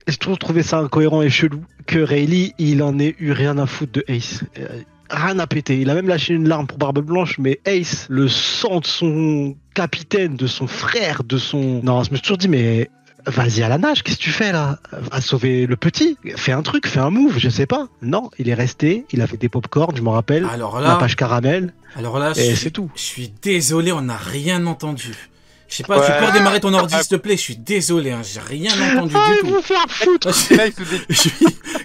j'ai toujours trouvé ça incohérent et chelou que Rayleigh, il en ait eu rien à foutre de Ace. Rien à péter. Il a même lâché une larme pour Barbe Blanche, mais Ace, le sang de son capitaine, de son frère, de son... Non, je me suis toujours dit, mais vas-y à la nage, qu'est-ce que tu fais là? Va sauver le petit, fais un truc, fais un move, je sais pas. Non, il est resté, il a fait des pop-corn, je m'en rappelle, Alors la là, page caramel, et c'est tout. je suis désolé, on n'a rien entendu. Je sais pas, Ouais. tu peux redémarrer ton ordi s'il te plaît, je suis désolé, hein, j'ai rien entendu Ah, du il tout. faut faire foutre. Là, il se dit- Je suis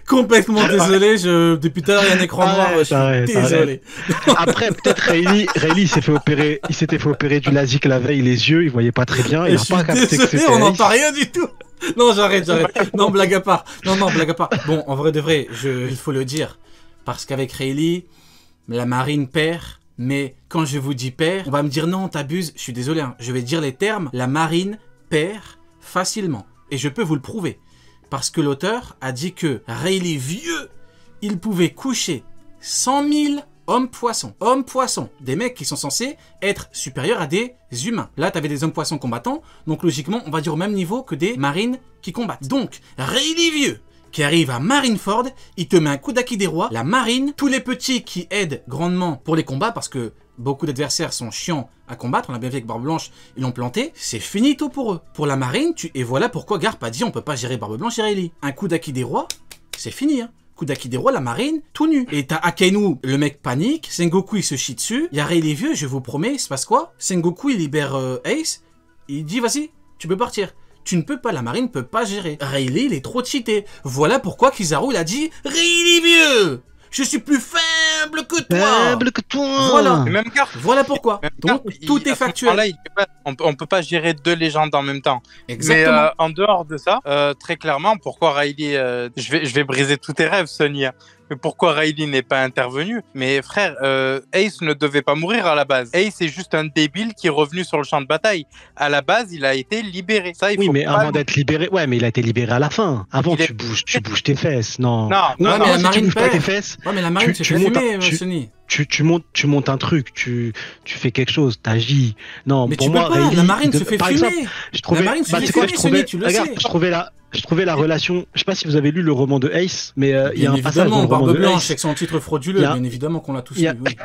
complètement désolé, depuis tout à l'heure il y a un écran noir, je suis Arrête. désolé. Après, peut-être Rayleigh, il s'était fait opérer du LASIK la veille, les yeux, il voyait pas très bien, Et il je a suis pas capté que désolé, c'était on Ace. n'entend rien du tout. Non, j'arrête. Non, blague à part. Non, blague à part. Bon, en vrai de vrai, il faut le dire. Parce qu'avec Rayleigh, la marine perd. Mais quand je vous dis perd, on va me dire non, t'abuses. Je suis désolé, hein. Je vais dire les termes. La marine perd facilement. Et je peux vous le prouver. Parce que l'auteur a dit que Rayleigh vieux, il pouvait coucher 100 000 hommes-poissons. Hommes-poissons. Des mecs qui sont censés être supérieurs à des humains. Là, t'avais des hommes-poissons combattants. Donc logiquement, on va dire au même niveau que des marines qui combattent. Donc, Rayleigh vieux, qui arrive à Marineford, il te met un coup d'acquis des rois, la marine, tous les petits qui aident grandement pour les combats, parce que beaucoup d'adversaires sont chiants à combattre, on a bien vu avec Barbe Blanche, ils l'ont planté, c'est finito pour eux. Pour la marine, et voilà pourquoi Garp a dit on peut pas gérer Barbe Blanche et Rayleigh. Un coup d'acquis des rois, c'est fini, hein. Coup d'acquis des rois, la marine, tout nu. Et t'as Akainu, le mec panique, Sengoku il se chie dessus, il y a Rayleigh vieux, je vous promets, il se passe quoi? Sengoku il libère Ace, il dit vas-y, tu peux partir. Tu ne peux pas, la marine peut pas gérer. Rayleigh, il est trop cheaté. Voilà pourquoi Kizaru, il a dit « Rayleigh vieux, je suis plus faible que toi !» Faible que toi. Voilà. Et même Garp, Voilà pourquoi. même Donc, Garp, tout à est ce factuel. moment-là, on peut pas gérer deux légendes en même temps. Exactement. Mais en dehors de ça, très clairement, pourquoi Rayleigh... je vais briser tous tes rêves, Sonia. Mais pourquoi Rayleigh n'est pas intervenu? Mais frère, Ace ne devait pas mourir à la base. Ace est juste un débile qui est revenu sur le champ de bataille. À la base, il a été libéré. Ça, il Oui, faut mais pas avant d'être libéré, ouais, mais il a été libéré à la fin. Avant, Il est- tu bouges tes fesses, non. Non, Non, mais non, la si tu marine bouges pas perd. tes fesses, Ouais, mais la marine tu- se tu fait montes fumer, un- tu- Sonny. tu montes un truc, tu fais quelque chose, t'agis. Non, Mais pour tu peux moi, pas, Rayleigh, la marine se fait par fumer. exemple, je trouvais, marine se bah, fait tu sais quoi, fumer, je trouvais, Sonny, tu le regarde, sais. je trouvais la relation, je sais pas si vous avez lu le roman de Ace, mais il y a Bien un passage dans évidemment, le roman Barbe de Blanche Ace, avec son titre frauduleux, il y a- bien évidemment qu'on l'a tous il y a- lu. Oui.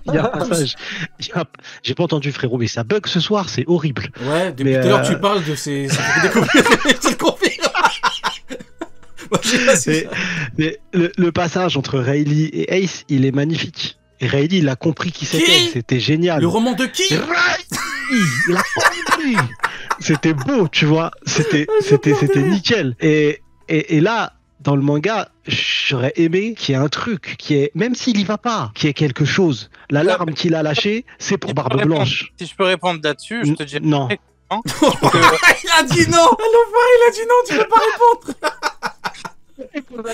il y a un passage, j'ai pas entendu frérot, mais ça bug ce soir, c'est horrible. Ouais, depuis Mais, tout à l'heure, tu parles de ces... Ça fait découvrir, je te le confirme. Moi, je sais pas si ça- Mais le passage entre Rayleigh et Ace, il est magnifique. Et Rayleigh, il a compris qui c'était, Qui c'était génial. Le roman de qui? Rayleigh, il a compris. C'était beau, tu vois. C'était mortel. nickel. Et là, dans le manga, j'aurais aimé qu'il y ait un truc, qui est, même s'il y va pas, qu'il y ait quelque chose. La larme qu'il a lâchée, c'est pour Barbe Blanche. Si je peux répondre là-dessus, je te dirais... Non. Il a dit non. L'enfoiré, il a dit non, tu peux pas répondre.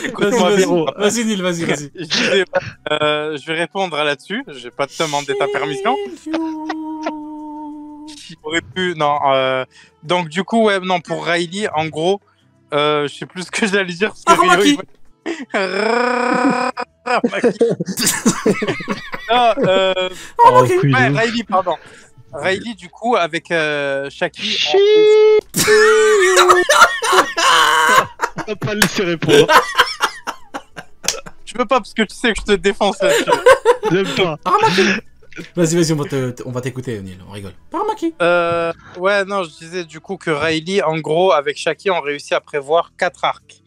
Écoute-moi Vas-y, bien. vas-y, Neil, vas-y. Je disais, je vais répondre là-dessus. Je vais pas te demander ta permission. J'aurais pu. Non. Donc du coup, ouais, non, pour Rayleigh, en gros, je sais plus ce que j'allais dire. Parce que Aramaki. Aramaki. Non, Oh, couille de ouais, ouf. Rayleigh, pardon. Rayleigh, du coup, avec Shaki. On va pas le laisser répondre. Je peux pas parce que tu sais que je te défonce là-dessus. J'aime pas. Vas-y, on va t'écouter, Neil, on rigole. Paramaki. Ouais, non, je disais du coup que Rayleigh, en gros, avec Shaki, on réussit à prévoir 4 arcs.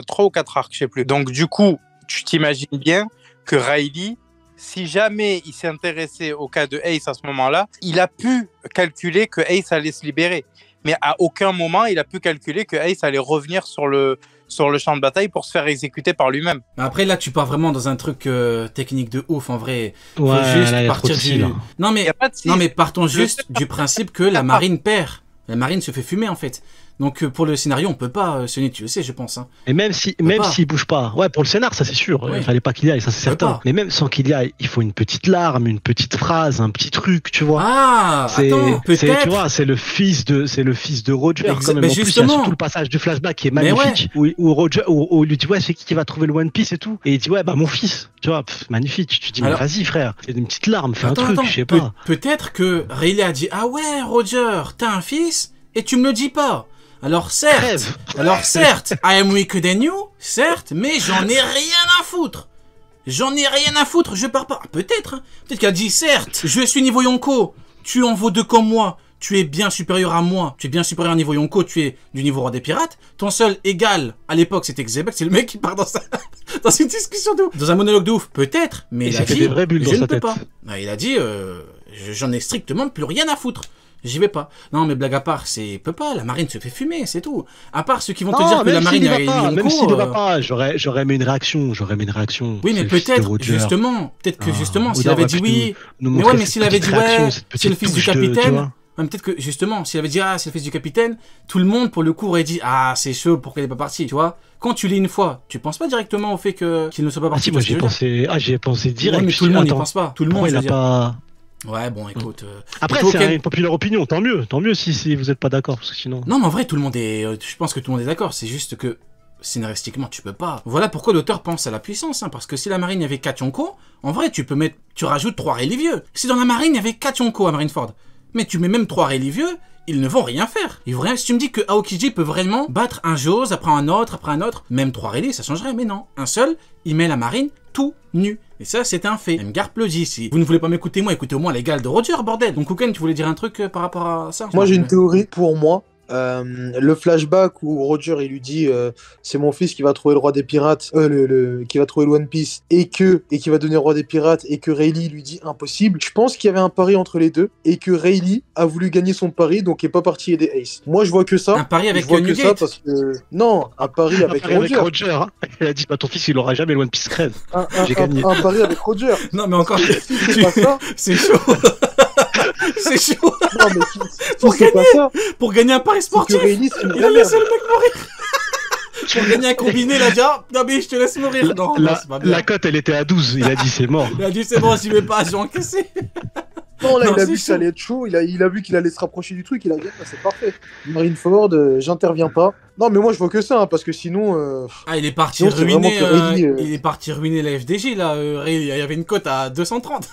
3 ou 4 arcs, je sais plus. Donc, du coup, tu t'imagines bien que Rayleigh, si jamais il s'est intéressé au cas de Ace à ce moment-là, il a pu calculer que Ace allait se libérer. Mais à aucun moment, il a pu calculer que Ace allait revenir sur le champ de bataille pour se faire exécuter par lui-même. Mais après, là, tu pars vraiment dans un truc technique de ouf, en vrai. Faut Ouais, juste là, il y a trop partir de du... style, hein. Non, Il mais... y a pas de Non mais partons juste du principe que la marine perd. La marine se fait fumer en fait. Donc pour le scénario on peut pas, Sony tu le sais je pense. Hein. Et même s'il bouge pas, ouais pour le scénar ça c'est sûr, Oui. il fallait pas qu'il y aille, ça c'est peut certain. pas. Mais même sans qu'il y aille, il faut une petite larme, une petite phrase, un petit truc, tu vois. Ah attends, Tu peut-être. vois, c'est le fils de Roger. Exact- Quand même. mais En plus, il y a justement. surtout le passage du flashback qui est Mais magnifique, où Roger, où il lui dit ouais c'est qui va trouver le One Piece et tout, et il dit ouais bah mon fils, tu vois, magnifique. Tu te dis Alors- mais vas-y frère, fais une petite larme, fais un truc, je sais Peut- pas. Peut-être que Rayleigh a dit ah ouais Roger, t'as un fils et tu me le dis pas. alors certes, I am weaker than you, certes, mais j'en ai rien à foutre. J'en ai rien à foutre, je pars pas. Peut-être, hein. Peut-être qu'elle a dit, certes, je suis niveau Yonko, tu en vaux 2 comme moi, tu es bien supérieur à moi, tu es bien supérieur à niveau Yonko, tu es du niveau roi des pirates, ton seul égal, à l'époque, c'était Xebec, c'est le mec qui part dans une discussion de ouf, dans un monologue de ouf, peut-être, mais il a dit, des vraies bulles je dans ne sa peux tête. pas. Ah, il a dit, j'en ai strictement plus rien à foutre. J'y vais pas. Non, mais blague à part, peut pas. La marine se fait fumer, c'est tout. À part ceux qui vont te dire que la marine a Yonko. Même s'il ne va pas, j'aurais mis une réaction. Oui, mais peut-être, justement, s'il avait dit oui. Mais ouais, mais s'il avait dit ouais, c'est le fils du capitaine. Peut-être que, justement, s'il avait dit ah, c'est le fils du capitaine, tout le monde, pour le coup, aurait dit ah, c'est chaud, pourquoi il est pas parti, tu vois. Quand tu lis une fois, tu penses pas directement au fait qu'il ne soit pas parti. Moi, j'y ai pensé direct. Ouais, mais tout le monde n'y pense pas. Tout le monde, il a pas. Ouais, bon, écoute. Après, c'est une populaire opinion, tant mieux si vous êtes pas d'accord, parce que sinon. Non, mais en vrai, tout le monde est. Je pense que tout le monde est d'accord. C'est juste que scénaristiquement, tu peux pas. Voilà pourquoi l'auteur pense à la puissance, hein, parce que si la marine il y avait 4 Yonko, en vrai, tu rajoutes 3 Rayleigh-Vieux. Si dans la marine il y avait 4 Yonko à Marineford, mais tu mets même 3 Rayleigh-Vieux, ils ne vont rien faire. Ils vont rien. Si tu me dis que Aokiji peut vraiment battre un Jose après un autre, même 3 Rayleigh, ça changerait, mais non. Un seul, il met la marine tout nu. Et ça, c'est un fait. Mgarp le dit. Si vous ne voulez pas m'écouter, moi, écoutez au moins les gars de Roger, bordel. Donc, Kuken, tu voulais dire un truc par rapport à ça? Moi, j'ai une théorie pour moi. Le flashback où Roger il lui dit c'est mon fils qui va trouver le roi des pirates, qui va trouver le One Piece et qui va devenir roi des pirates, et que Rayleigh lui dit impossible. Je pense qu'il y avait un pari entre les deux et que Rayleigh a voulu gagner son pari, donc il est pas parti aider Ace. Moi je vois que ça. Un pari avec Newgate parce que non, un pari avec Roger. Hein. Il a dit bah ton fils il aura jamais le One Piece crève. J'ai gagné. Un pari avec Roger. Non mais encore c'est pas ça. C'est chaud. C'est chaud. Non, mais pour gagner un pari sportif, il a laissé le mec mourir. Pour gagner un combiné, il a dit ah, non mais je te laisse mourir. Non, la cote elle était à 12, il a dit c'est mort. Il a dit c'est bon, j'y vais pas, j'ai encaissé. Non, là, il a vu que ça allait être chaud, il a vu qu'il allait se rapprocher du truc, il a dit c'est parfait. Marineford, j'interviens pas. Non, mais moi je vois que ça, hein, parce que sinon. Il est parti ruiner. Il est parti ruiner la FDJ là. Il y avait une cote à 230.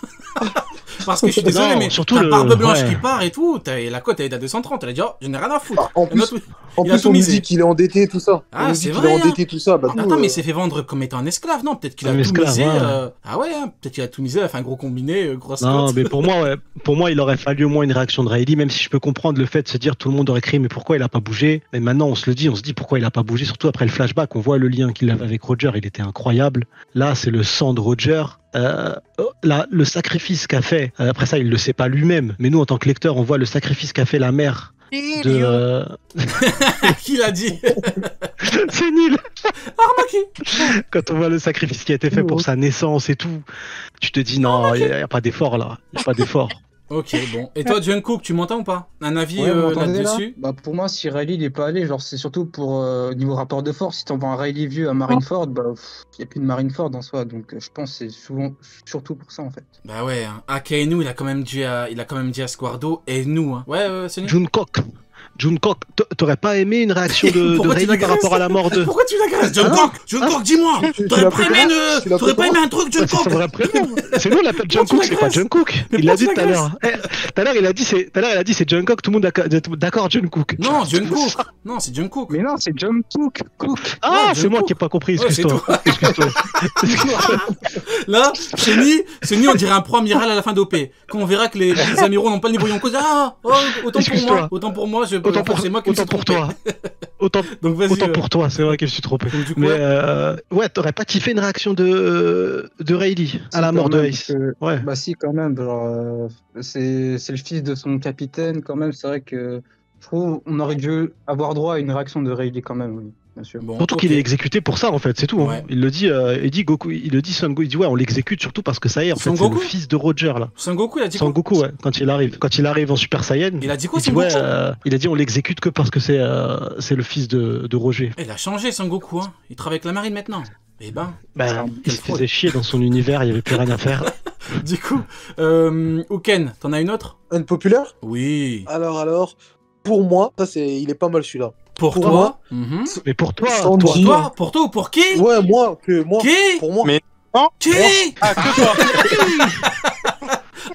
Parce que je suis désolé, mais surtout la barbe blanche qui part et tout, la cote elle est à 230. Elle a dit oh, je n'ai rien à foutre. En plus, on me dit qu'il est endetté, tout ça. Ah, c'est vrai. Il est endetté, tout ça. Bah, attends, mais il s'est fait vendre comme étant un esclave, non? Peut-être qu'il a tout misé. Ah ouais, peut-être qu'il a tout misé, il a fait un gros combiné, grosse cote. Non, mais pour moi, il aurait fallu au moins une réaction de Rayleigh, même si je peux comprendre le fait de se dire tout le monde aurait crié, mais pourquoi il a pas bougé? Mais maintenant, on se dit pourquoi il a pas bougé, surtout après le flashback, on voit le lien qu'il avait avec Roger, il était incroyable. Là, c'est le sang de Roger. Le sacrifice qu'a fait, après ça, il le sait pas lui-même, mais nous, en tant que lecteur, on voit le sacrifice qu'a fait la mère de. Qui l'a dit? C'est nul. Armaki. Quand on voit le sacrifice qui a été fait pour sa naissance et tout, tu te dis non, il n'y a pas d'effort là, il n'y a pas d'effort. Ok, bon. Et toi, Jungkook, tu m'entends ou pas? Un avis là-dessus? Bah pour moi, si Rayleigh il est pas allé, genre c'est surtout pour niveau rapport de force. Si t'envoies un Rayleigh vieux à Marineford, bah y a plus de Marineford en soi, donc je pense que c'est surtout pour ça en fait. Bah ouais. Hein. Akainu, il a quand même dit à Squardo et nous. Hein. Ouais, c'est Jungkook, t'aurais pas aimé une réaction de Rayleigh par rapport à la mort de... Pourquoi tu l'agresses? Jungkook, dis-moi. T'aurais pas aimé un truc, Jungkook? C'est nous on l'appelle Jungkook, c'est pas Jungkook. Il l'a dit tout à l'heure. Tout à l'heure il a dit c'est Jungkook, tout le monde d'accord Jungkook. Non, Jungkook. Non, c'est Jungkook. Mais non, c'est Jungkook. Ah, c'est moi qui ai pas compris, excuse-toi. Là, Chenny, on dirait un pro-amiral à la fin d'OP. Quand on verra que les amiraux n'ont pas le niveau Yonko, autant pour moi, c'est moi qui me suis trompé. Autant pour toi, c'est vrai que je suis trompé. Ouais, t'aurais pas kiffé une réaction de Rayleigh à la mort de Ace? Ouais. Bah si, quand même. Genre, c'est le fils de son capitaine, quand même. C'est vrai que je trouve on aurait dû avoir droit à une réaction de Rayleigh quand même, oui. Bien sûr. Bon, surtout qu'il est exécuté pour ça en fait, c'est tout. Ouais. Hein. Il le dit Goku, il le dit Son Goku, il dit ouais on l'exécute surtout parce que ça y est en fait c'est le fils de Roger là. Son Goku il a dit Son Goku ouais, quand il arrive en Super Saiyan. Il a dit quoi Son Goku? Il a dit on l'exécute que parce que c'est le fils de Roger. Il a changé Son Goku hein. Il travaille avec la marine maintenant. Eh ben, il se faisait chier dans son univers, il y avait plus rien à faire. Du coup, Uken, t'en as une autre? Une populaire? Oui. Alors, pour moi, il est pas mal celui-là. Pour toi Mais pour toi, pour toi ou pour qui? Ouais, moi. Qui? Pour moi. Mais qui? Ah, que toi.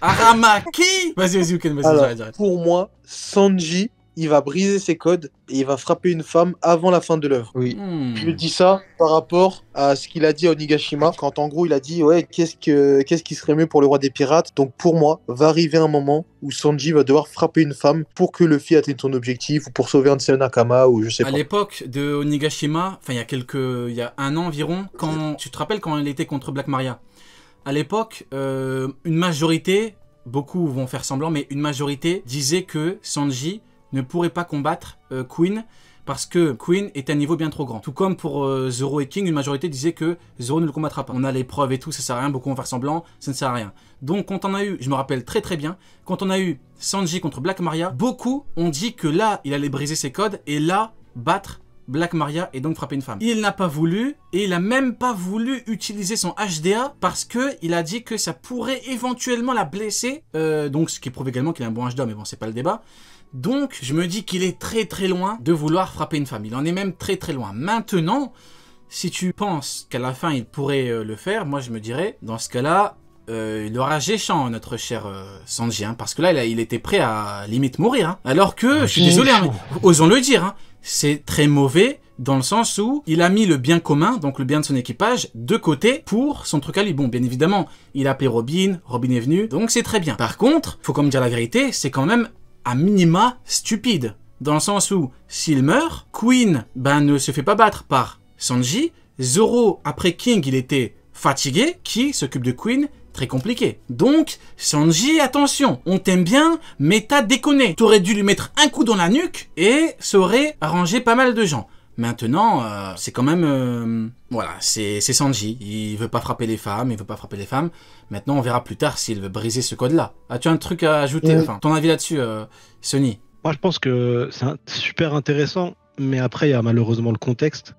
Aramaki. Vas-y, Uken, vas-y, j'arrête. Pour moi, Sanji il va briser ses codes et il va frapper une femme avant la fin de l'œuvre. Oui. Je dis ça par rapport à ce qu'il a dit à Onigashima, quand en gros il a dit ouais, qu'est-ce qui serait mieux pour le roi des pirates. Donc pour moi, va arriver un moment où Sanji va devoir frapper une femme pour que Luffy atteigne son objectif ou pour sauver un de ses nakama ou je sais À pas. l'époque de Onigashima, enfin il y a un an environ, quand tu te rappelles quand il était contre Black Maria. À l'époque, une majorité, beaucoup vont faire semblant, mais une majorité disait que Sanji ne pourrait pas combattre Queen parce que Queen est à un niveau bien trop grand. Tout comme pour Zoro et King, une majorité disait que Zoro ne le combattra pas. On a les preuves et tout, ça sert à rien, beaucoup vont faire semblant, ça ne sert à rien. Donc quand on a eu, je me rappelle très très bien, quand on a eu Sanji contre Black Maria, beaucoup ont dit que là, il allait briser ses codes et là, battre Black Maria et donc frapper une femme. Il n'a pas voulu et il a même pas voulu utiliser son HDA parce que il a dit que ça pourrait éventuellement la blesser. Donc ce qui prouve également qu'il a un bon HDA, mais bon c'est pas le débat. Donc je me dis qu'il est très très loin de vouloir frapper une femme. Il en est même très très loin. Maintenant, si tu penses qu'à la fin il pourrait le faire, moi je me dirais, dans ce cas-là, il aura géchant notre cher Sanji, hein, parce que là il était prêt à limite mourir. Hein. Alors que, je suis désolé, hein, osons le dire, hein, c'est très mauvais dans le sens où il a mis le bien commun, donc le bien de son équipage, de côté pour son truc à lui. Bon, bien évidemment, il a appelé Robin, Robin est venu, donc c'est très bien. Par contre, faut quand même dire la vérité, c'est quand même à minima stupide. Dans le sens où, s'il meurt, Queen ne se fait pas battre par Sanji. Zoro, après King, il était fatigué. Qui s'occupe de Queen? Très compliqué. Donc, Sanji, attention, on t'aime bien, mais t'as déconné. T'aurais dû lui mettre un coup dans la nuque et ça aurait arrangé pas mal de gens. Maintenant, c'est quand même... voilà, c'est Sanji. Il veut pas frapper les femmes, il veut pas frapper les femmes. Maintenant, on verra plus tard s'il veut briser ce code-là. As-tu un truc à ajouter? Enfin, ton avis là-dessus, Sonny? Moi, je pense que c'est super intéressant, mais après, il y a malheureusement le contexte.